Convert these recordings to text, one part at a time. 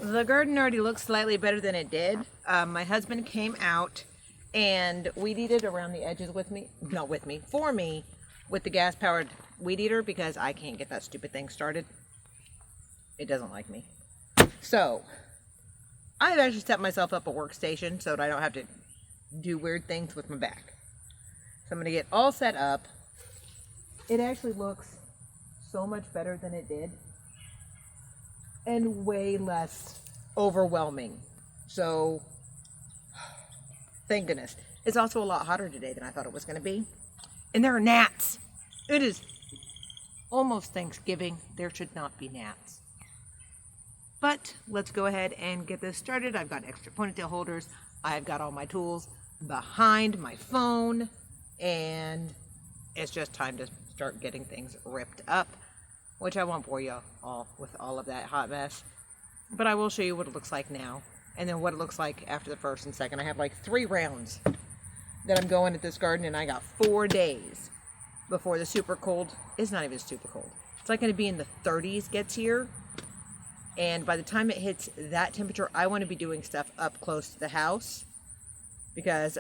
The garden already looks slightly better than it did. My husband came out and weed eated around the edges with me, not with me, for me, with the gas powered weed eater because I can't get that stupid thing started. It doesn't like me. So I've actually set myself up a workstation so that I don't have to do weird things with my back. So I'm going to get all set up. It actually looks so much better than it did and way less overwhelming. So thank goodness. It's also a lot hotter today than I thought it was going to be. And there are gnats. It is almost Thanksgiving. There should not be gnats. But let's go ahead and get this started. I've got extra ponytail holders. I've got all my tools behind my phone. And it's just time to start getting things ripped up, which I won't bore you all with all of that hot mess. But I will show you what it looks like now. And then what it looks like after the first and second. I have like 3 rounds that I'm going at this garden. And I got 4 days before the super cold. It's not even super cold. It's like going to be in the 30s gets here. And by the time it hits that temperature, I want to be doing stuff up close to the house. Because,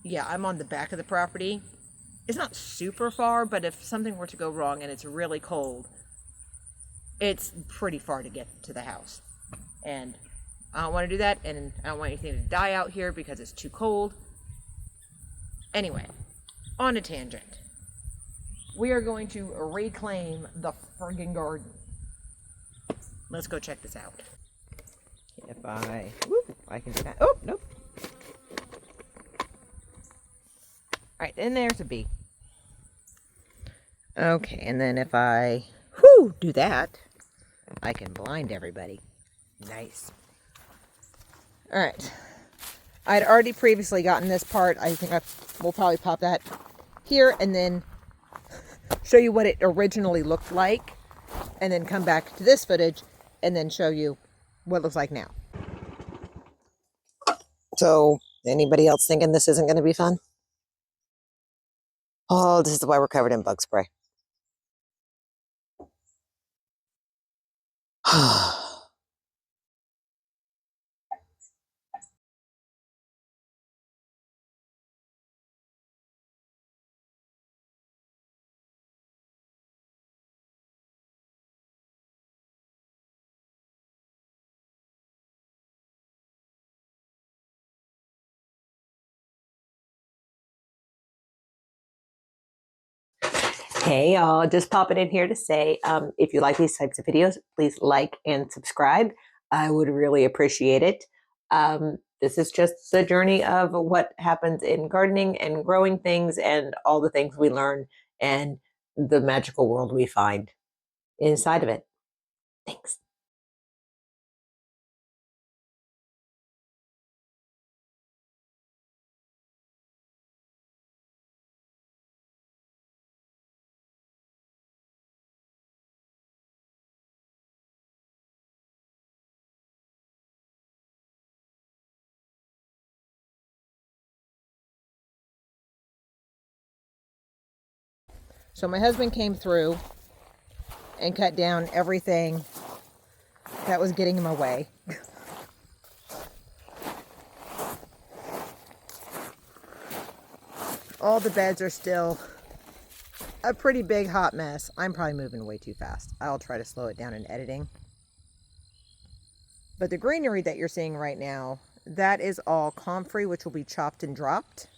yeah, I'm on the back of the property. It's not super far, but if something were to go wrong and it's really cold, it's pretty far to get to the house. And I don't want to do that, and I don't want anything to die out here because it's too cold. Anyway, on a tangent. We are going to reclaim the friggin' garden. Let's go check this out. If I can do that. Oh, nope. Alright, and there's a bee. Okay, and then if I do that, I can blind everybody. Nice. Alright. I'd already previously gotten this part. I think we'll probably pop that here and then show you what it originally looked like. And then come back to this footage and then show you what it looks like now. So, anybody else thinking this isn't going to be fun? Oh, this is why we're covered in bug spray. Hey y'all, just popping in here to say, if you like these types of videos, please like and subscribe. I would really appreciate it. This is just the journey of what happens in gardening and growing things and all the things we learn and the magical world we find inside of it. Thanks. So my husband came through and cut down everything that was getting in my way. All the beds are still a pretty big hot mess. I'm probably moving way too fast. I'll try to slow it down in editing. But the greenery that you're seeing right now, that is all comfrey, which will be chopped and dropped,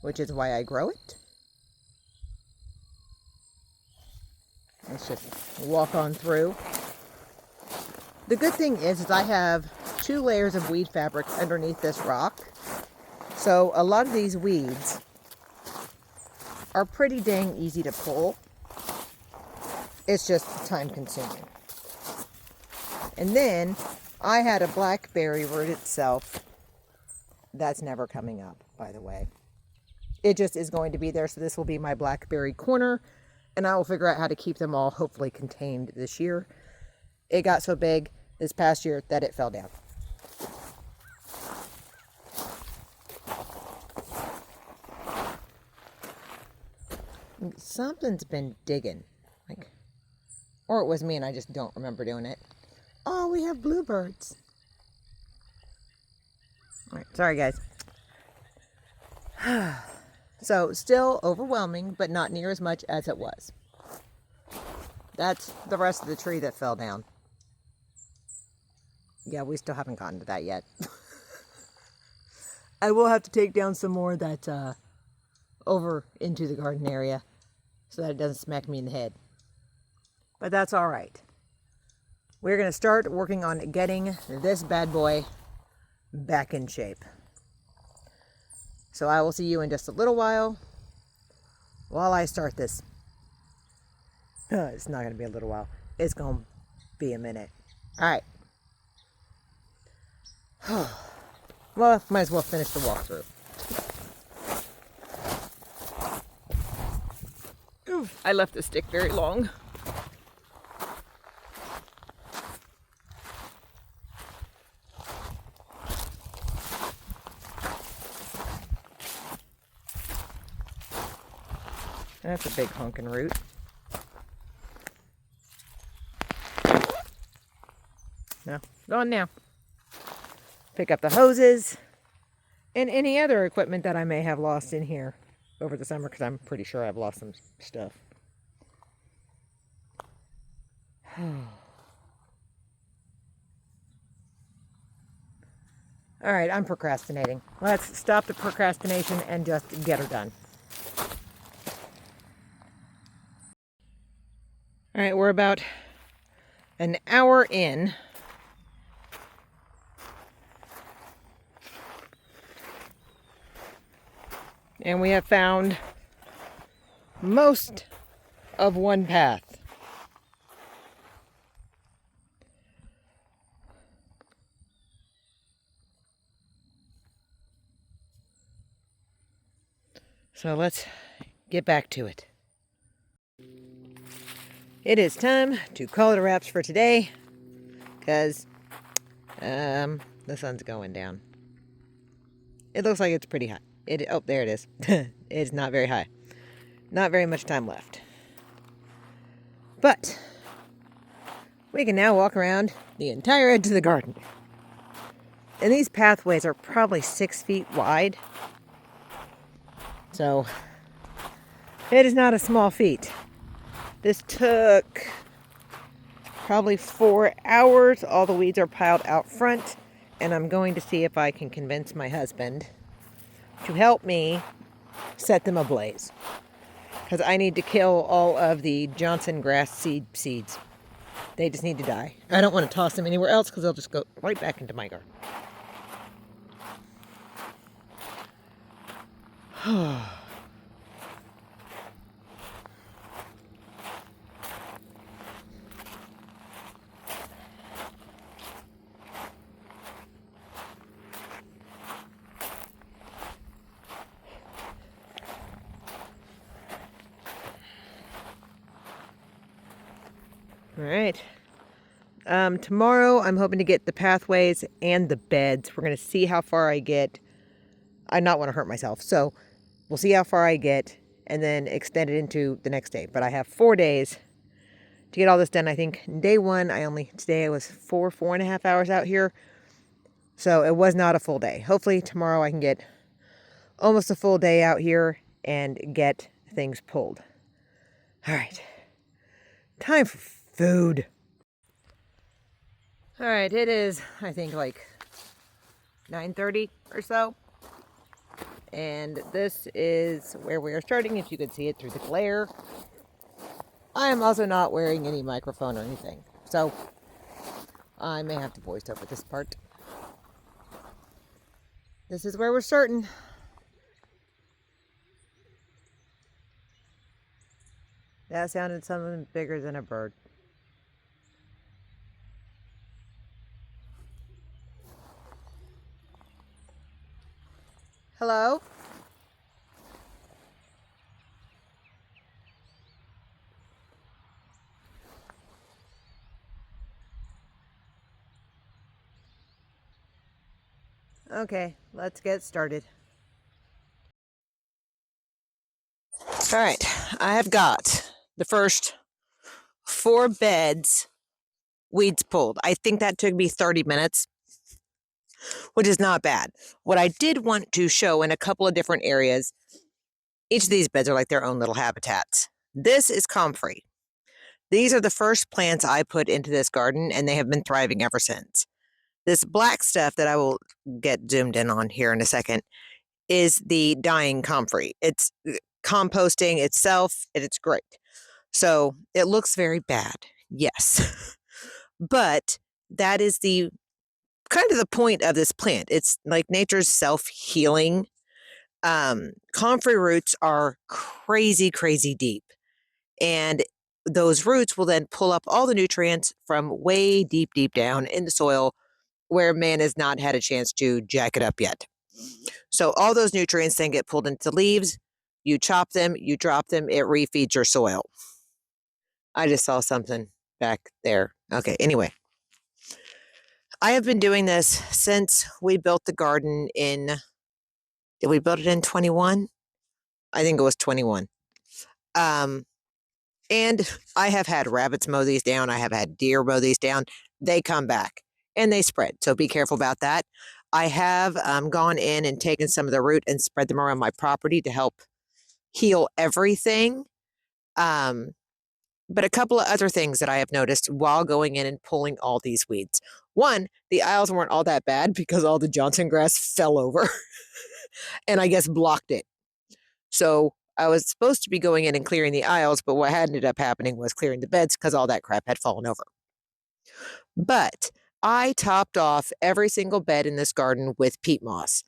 which is why I grow it. Let's just walk on through. The good thing is I have 2 layers of weed fabric underneath this rock. So a lot of these weeds are pretty dang easy to pull. It's just time consuming. And then I had a blackberry root itself. That's never coming up, by the way. It just is going to be there. So this will be my blackberry corner. And I will figure out how to keep them all hopefully contained this year. It got so big this past year that it fell down. Something's been digging. Or it was me and I just don't remember doing it. Oh, we have bluebirds. All right, sorry guys. So still overwhelming, but not near as much as it was. That's the rest of the tree that fell down. Yeah, we still haven't gotten to that yet. I will have to take down some more that's over into the garden area so that it doesn't smack me in the head. But that's all right. We're going to start working on getting this bad boy back in shape. So I will see you in just a little while I start this. It's not going to be a little while. It's going to be a minute. All right. Well, might as well finish the walkthrough. Oof, I left the stick very long. That's a big honking root. No, go on now. Pick up the hoses and any other equipment that I may have lost in here over the summer, because I'm pretty sure I've lost some stuff. All right, I'm procrastinating. Let's stop the procrastination and just get her done. All right, we're about an hour in. And we have found most of one path. So let's get back to it. It is time to call it a wraps for today, because the sun's going down. It looks like it's pretty high. Oh, there it is. It's not very high. Not very much time left. But we can now walk around the entire edge of the garden. And these pathways are probably 6 feet wide. So it is not a small feat. This took probably 4 hours. All the weeds are piled out front. And I'm going to see if I can convince my husband to help me set them ablaze, because I need to kill all of the Johnson grass seeds. They just need to die. I don't want to toss them anywhere else because they'll just go right back into my garden. All right. Tomorrow I'm hoping to get the pathways and the beds. We're going to see how far I get. I not want to hurt myself. So we'll see how far I get and then extend it into the next day. But I have 4 days to get all this done. I think day one, today I was 4.5 hours out here. So it was not a full day. Hopefully tomorrow I can get almost a full day out here and get things pulled. All right. Time for food. All right, it is, I think, like 9:30 or so. And this is where we are starting, if you could see it through the glare. I am also not wearing any microphone or anything, so I may have to voice over this part. This is where we're starting. That sounded something bigger than a bird. Hello? Okay, let's get started. All right, I have got the first 4 beds, weeds pulled. I think that took me 30 minutes, which is not bad. What I did want to show in a couple of different areas, each of these beds are like their own little habitats. This is Comfrey. These are the first plants I put into this garden, and they have been thriving ever since. This black stuff that I will get zoomed in on here in a second is the dying comfrey. It's composting itself, and it's great. So it looks very bad, yes. But that is the kind of the point of this plant. It's like nature's self-healing. Comfrey roots are crazy, crazy deep. And those roots will then pull up all the nutrients from way deep, deep down in the soil where man has not had a chance to jack it up yet. So all those nutrients then get pulled into leaves. You chop them, you drop them, it refeeds your soil. I just saw something back there. Okay, anyway. I have been doing this since we built the garden in, did we build it in 21? I think it was 21. And I have had rabbits mow these down. I have had deer mow these down. They come back and they spread. So be careful about that. I have gone in and taken some of the root and spread them around my property to help heal everything. But a couple of other things that I have noticed while going in and pulling all these weeds. One, the aisles weren't all that bad because all the Johnson grass fell over and I guess blocked it. So I was supposed to be going in and clearing the aisles, but what had ended up happening was clearing the beds because all that crap had fallen over. But I topped off every single bed in this garden with peat moss.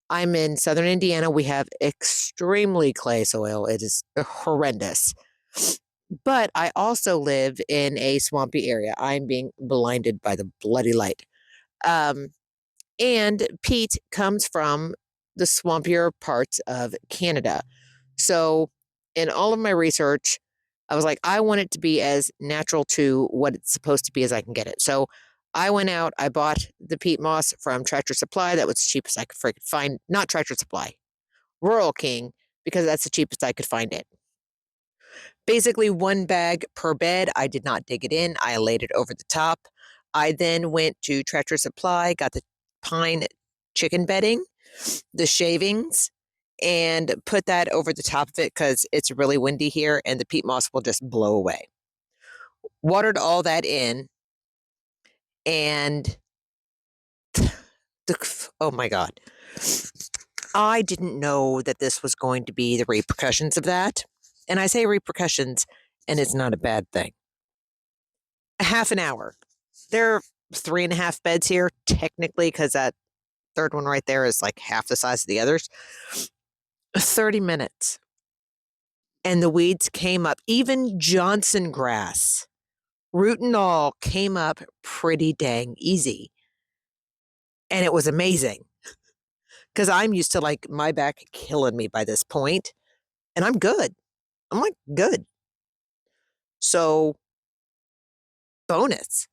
I'm in southern Indiana. We have extremely clay soil. It is horrendous. But I also live in a swampy area. I'm being blinded by the bloody light. And peat comes from the swampier parts of Canada. So in all of my research, I was like, I want it to be as natural to what it's supposed to be as I can get it. So I went out, I bought the peat moss from Tractor Supply. That was the cheapest I could freaking find. Not Tractor Supply, Rural King, because that's the cheapest I could find it. Basically 1 bag per bed. I did not dig it in. I laid it over the top. I then went to Tractor Supply, got the pine chicken bedding, the shavings, and put that over the top of it because it's really windy here and the peat moss will just blow away. Watered all that in, and oh my God. I didn't know that this was going to be the repercussions of that. And I say repercussions, and it's not a bad thing. A half an hour. There are 3.5 beds here, technically, because that third one right there is like half the size of the others. 30 minutes. And the weeds came up. Even Johnson grass, root and all, came up pretty dang easy. And it was amazing. Because I'm used to like my back killing me by this point, and I'm good. I'm like, good. So, bonus.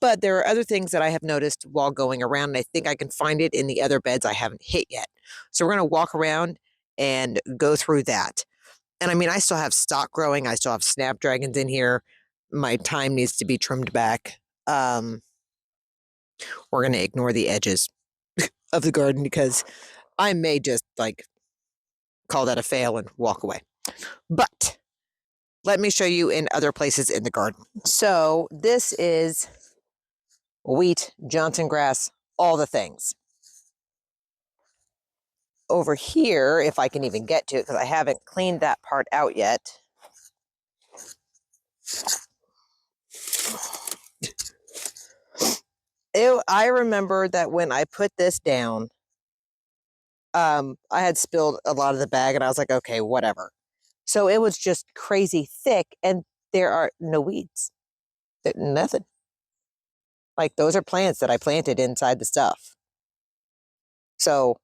But there are other things that I have noticed while going around, and I think I can find it in the other beds I haven't hit yet. So we're going to walk around and go through that. And I mean, I still have stock growing. I still have snapdragons in here. My thyme needs to be trimmed back. We're going to ignore the edges of the garden because I may just like call that a fail and walk away. But let me show you in other places in the garden. So this is wheat, Johnson grass, all the things. Over here, if I can even get to it, because I haven't cleaned that part out yet. I remember that when I put this down, I had spilled a lot of the bag and I was like, okay, whatever. So it was just crazy thick and there are no weeds. Nothing. Like those are plants that I planted inside the stuff. So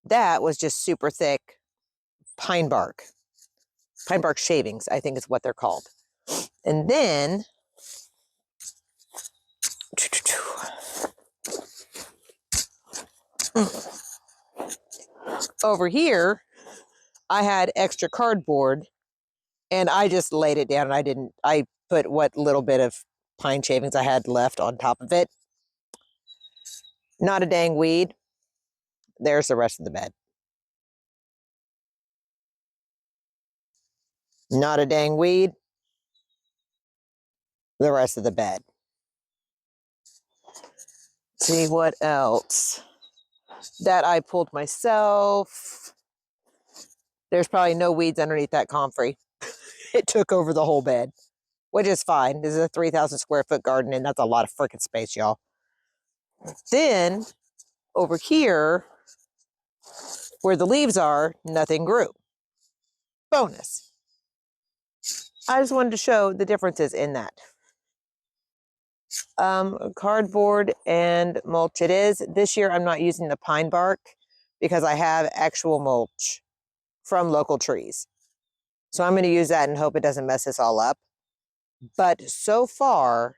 that was just super thick pine bark. Pine bark shavings, I think is what they're called. And then over here, I had extra cardboard and I just laid it down and I put what little bit of pine shavings I had left on top of it. Not a dang weed. There's the rest of the bed. Not a dang weed. The rest of the bed. See what else that I pulled myself. There's probably no weeds underneath that comfrey. It took over the whole bed, which is fine. This is a 3,000 square foot garden, and that's a lot of freaking space, y'all. Then over here, where the leaves are, nothing grew. Bonus. I just wanted to show the differences in that. Cardboard and mulch it is. This year I'm not using the pine bark because I have actual mulch from local trees. So I'm going to use that and hope it doesn't mess this all up. But so far,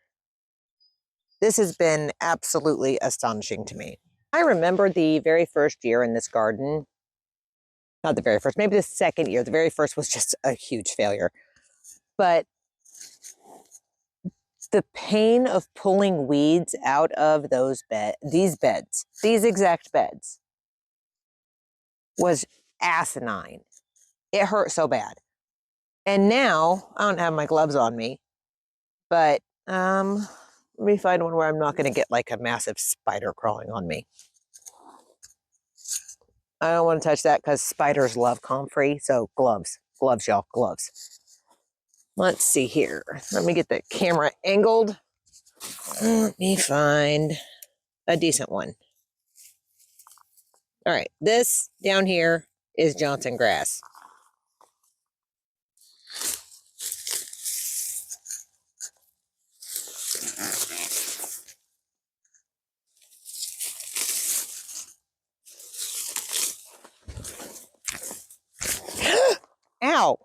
this has been absolutely astonishing to me. I remember the very first year in this garden. Not the very first, maybe the second year. The very first was just a huge failure. But the pain of pulling weeds out of these exact beds, was asinine. It hurt so bad. And now, I don't have my gloves on me, but let me find one where I'm not going to get like a massive spider crawling on me. I don't want to touch that because spiders love comfrey, so gloves. Gloves, y'all, gloves. Let's see here. Let me get the camera angled. Let me find a decent one. All right, this down here is Johnson grass. Ow.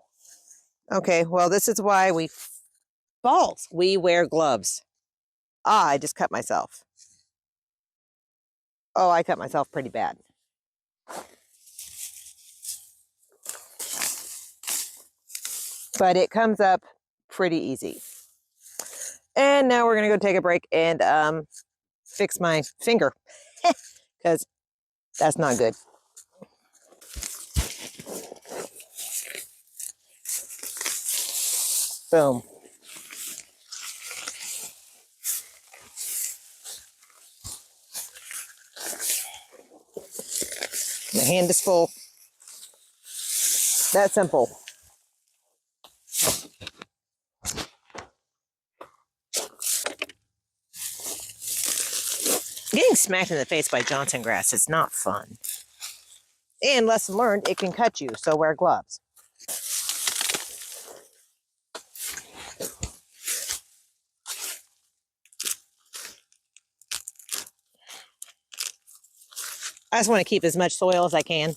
Okay, well, this is why we wear gloves. I just cut myself. Oh, I cut myself pretty bad. But it comes up pretty easy. And now we're going to go take a break and fix my finger because that's not good. Boom. My hand is full. That simple. Getting smacked in the face by Johnson grass is not fun. And lesson learned, it can cut you, so wear gloves. I just want to keep as much soil as I can.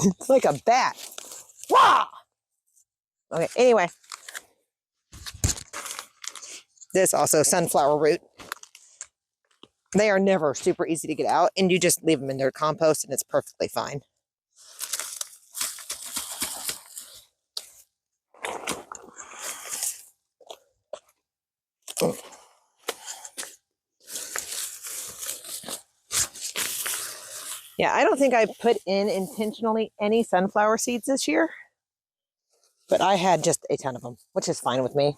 It's like a bat. Wah! Okay, anyway. This also sunflower root. They are never super easy to get out, and you just leave them in their compost and it's perfectly fine. Yeah, I don't think I put in intentionally any sunflower seeds this year, but I had just a ton of them, which is fine with me.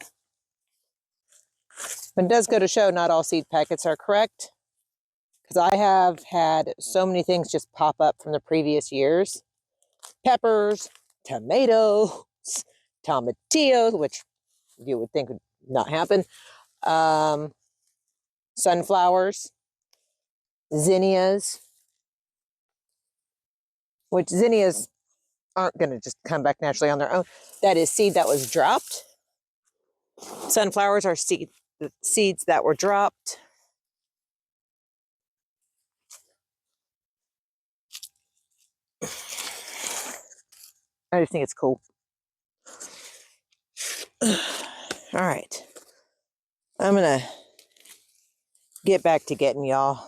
But it does go to show not all seed packets are correct, because I have had so many things just pop up from the previous years. Peppers, tomatoes, tomatillos, which you would think would not happen. Sunflowers, zinnias, which zinnias aren't going to just come back naturally on their own. That is seed that was dropped. Sunflowers are seeds that were dropped. I just think it's cool. All right. I'm going to get back to getting y'all.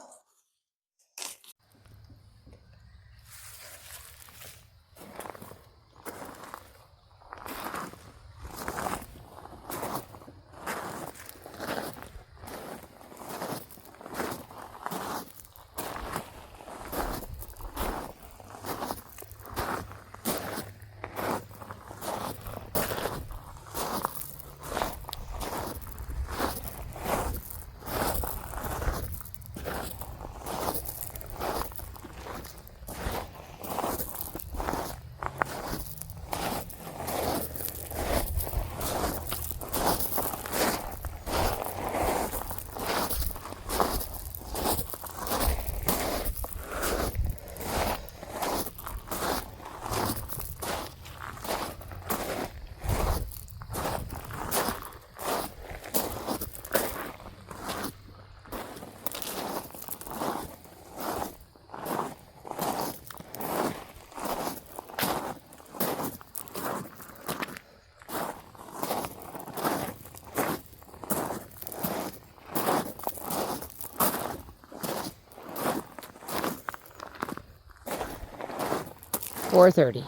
$4.30.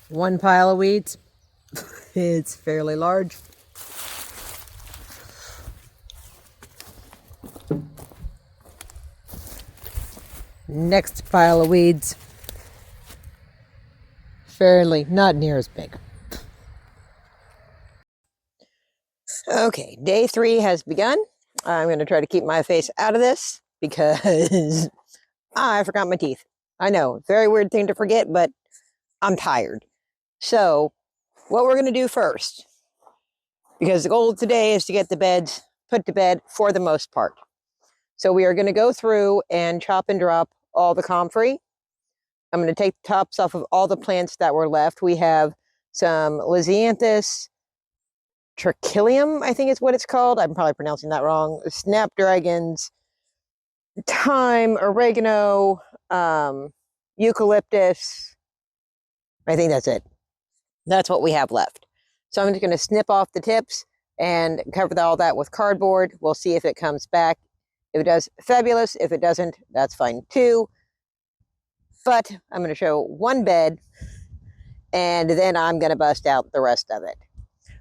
One pile of weeds. It's fairly large. Next pile of weeds. Fairly, not near as big. Okay, day 3 has begun. I'm going to try to keep my face out of this because I forgot my teeth. I know, very weird thing to forget, but I'm tired. So, what we're going to do first, because the goal today is to get the beds put to bed for the most part. So we are going to go through and chop and drop all the comfrey. I'm going to take the tops off of all the plants that were left. We have some Lisianthus Trachilium, I think is what it's called. I'm probably pronouncing that wrong. Snapdragons, thyme, oregano, eucalyptus. I think that's it. That's what we have left. So I'm just going to snip off the tips and cover all that with cardboard. We'll see if it comes back. If it does, fabulous. If it doesn't, that's fine too. But I'm going to show one bed, and then I'm going to bust out the rest of it.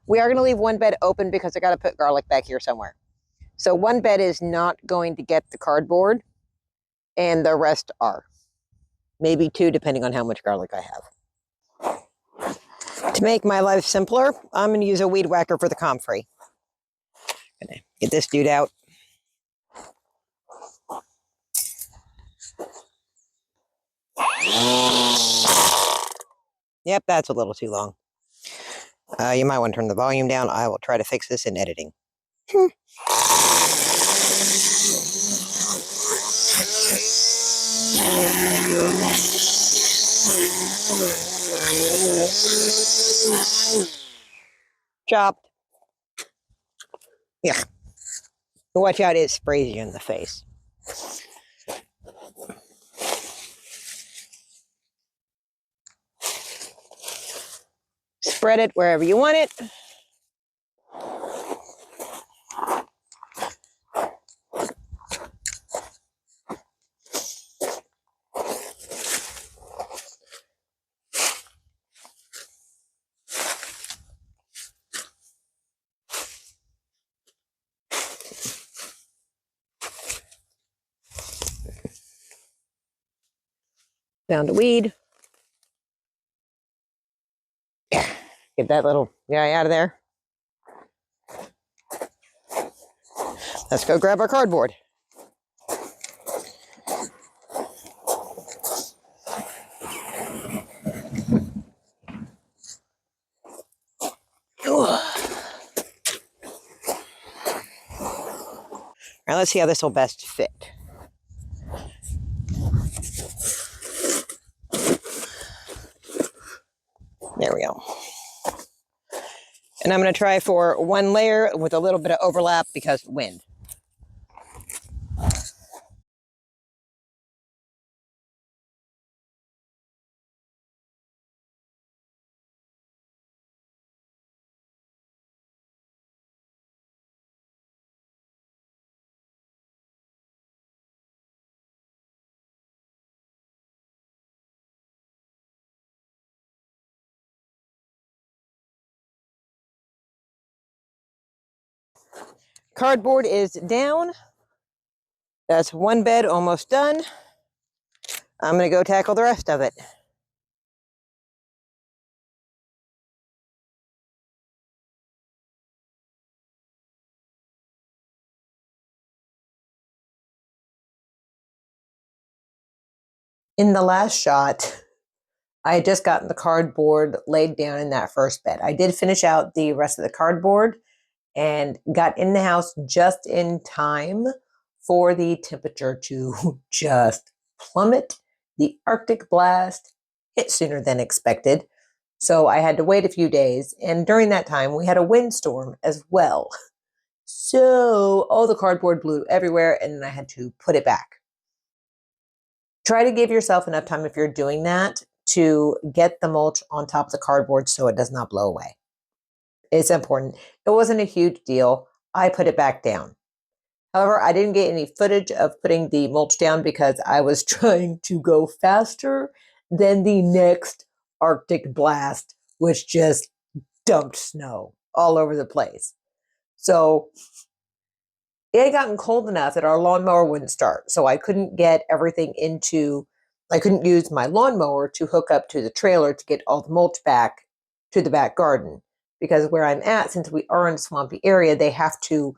We are going to leave one bed open because I got to put garlic back here somewhere. So one bed is not going to get the cardboard, and the rest are. Maybe 2, depending on how much garlic I have. To make my life simpler, I'm going to use a weed whacker for the comfrey. Gonna get this dude out. Yep, that's a little too long. You might want to turn the volume down. I will try to fix this in editing. Chopped. Yeah. Watch out, it sprays you in the face. Spread it wherever you want it. Found a weed. Get that little guy out of there. Let's go grab our cardboard. Now let's see how this will best fit. There we go. And I'm going to try for one layer with a little bit of overlap because wind. cardboard is down. That's one bed almost done. I'm going to go tackle the rest of it. In the last shot, I had just gotten the cardboard laid down in that first bed. I did finish out the rest of the cardboard and got in the house just in time for the temperature to just plummet. The Arctic blast hit sooner than expected. So I had to wait a few days. And during that time, we had a windstorm as well. So all the cardboard blew everywhere and then I had to put it back. Try to give yourself enough time if you're doing that to get the mulch on top of the cardboard so it does not blow away. It's important. It wasn't a huge deal. I put it back down. However, I didn't get any footage of putting the mulch down because I was trying to go faster than the next Arctic blast, which just dumped snow all over the place. So it had gotten cold enough that our lawnmower wouldn't start. So I couldn't get everything I couldn't use my lawnmower to hook up to the trailer to get all the mulch back to the back garden. Because where I'm at, since we are in a swampy area, they have to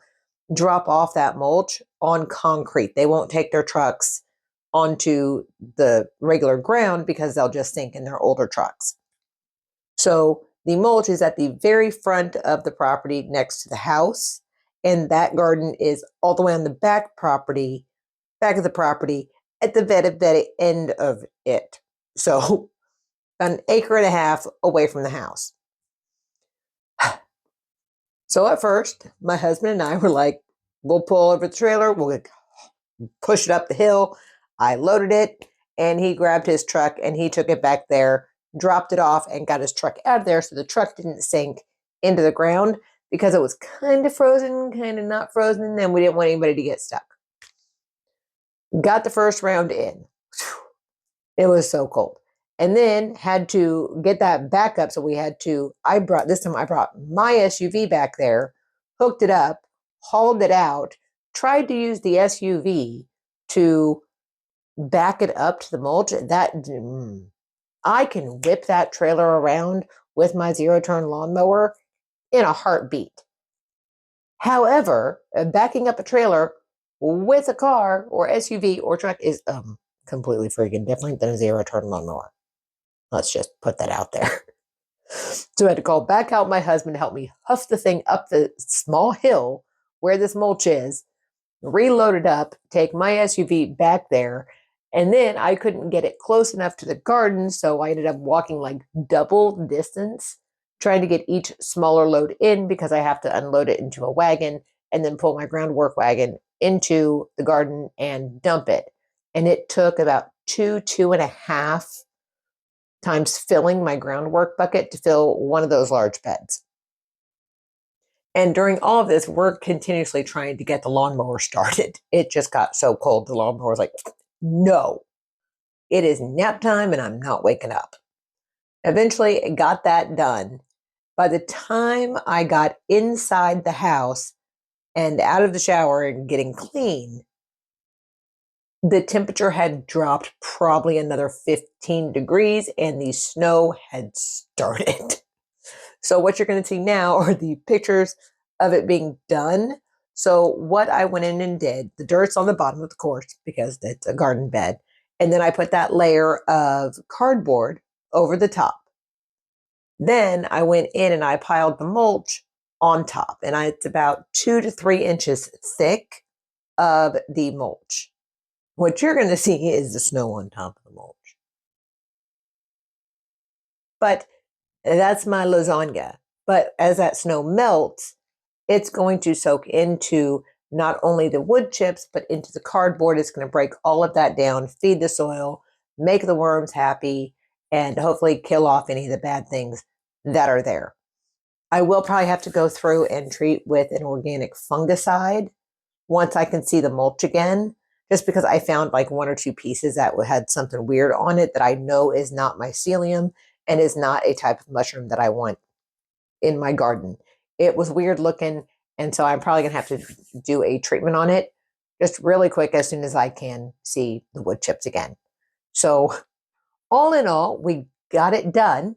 drop off that mulch on concrete. They won't take their trucks onto the regular ground because they'll just sink in their older trucks. So the mulch is at the very front of the property next to the house. And that garden is all the way on the back of the property at the very end of it. So an acre and a half away from the house. So at first, my husband and I were like, we'll pull over the trailer, we'll push it up the hill. I loaded it and he grabbed his truck and he took it back there, dropped it off and got his truck out of there so the truck didn't sink into the ground because it was kind of frozen, kind of not frozen, and we didn't want anybody to get stuck. Got the first round in. It was so cold. And then had to get that back up. So we had to, I brought my SUV back there, hooked it up, hauled it out, tried to use the SUV to back it up to the mulch. I can whip that trailer around with my zero-turn lawnmower in a heartbeat. However, backing up a trailer with a car or SUV or truck is completely freaking different than a zero-turn lawnmower. Let's just put that out there. So I had to call back out my husband to help me huff the thing up the small hill where this mulch is, reload it up, take my SUV back there, and then I couldn't get it close enough to the garden, so I ended up walking like double distance, trying to get each smaller load in because I have to unload it into a wagon and then pull my groundwork wagon into the garden and dump it. And it took about 2.5 times filling my groundwork bucket to fill one of those large beds. And during all of this, we're continuously trying to get the lawnmower started. It just got so cold, the lawnmower was like, no, it is nap time and I'm not waking up. Eventually, I got that done. By the time I got inside the house and out of the shower and getting clean, the temperature had dropped probably another 15 degrees and the snow had started. So what you're going to see now are the pictures of it being done. So what I went in and did, the dirt's on the bottom, of course, because it's a garden bed. And then I put that layer of cardboard over the top. Then I went in and I piled the mulch on top. And it's about 2 to 3 inches thick of the mulch. What you're going to see is the snow on top of the mulch. But that's my lasagna. But as that snow melts, it's going to soak into not only the wood chips, but into the cardboard. It's going to break all of that down, feed the soil, make the worms happy, and hopefully kill off any of the bad things that are there. I will probably have to go through and treat with an organic fungicide once I can see the mulch again, just because I found like 1 or 2 pieces that had something weird on it that I know is not mycelium and is not a type of mushroom that I want in my garden. It was weird looking And so I'm probably going to have to do a treatment on it just really quick as soon as I can see the wood chips again. So all in all, we got it done.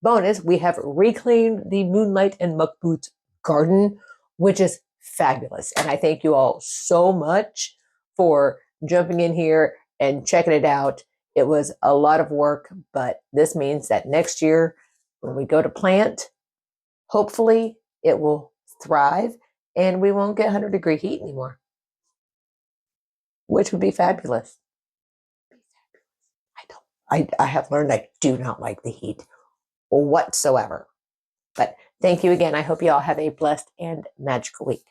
Bonus, we have reclaimed the Moonlight and Muckboots Garden, which is fabulous. And I thank you all so much for jumping in here and checking it out. It was a lot of work, but this means that next year when we go to plant, hopefully it will thrive and we won't get 100-degree heat anymore, which would be fabulous. I have learned I do not like the heat whatsoever. But thank you again. I hope you all have a blessed and magical week.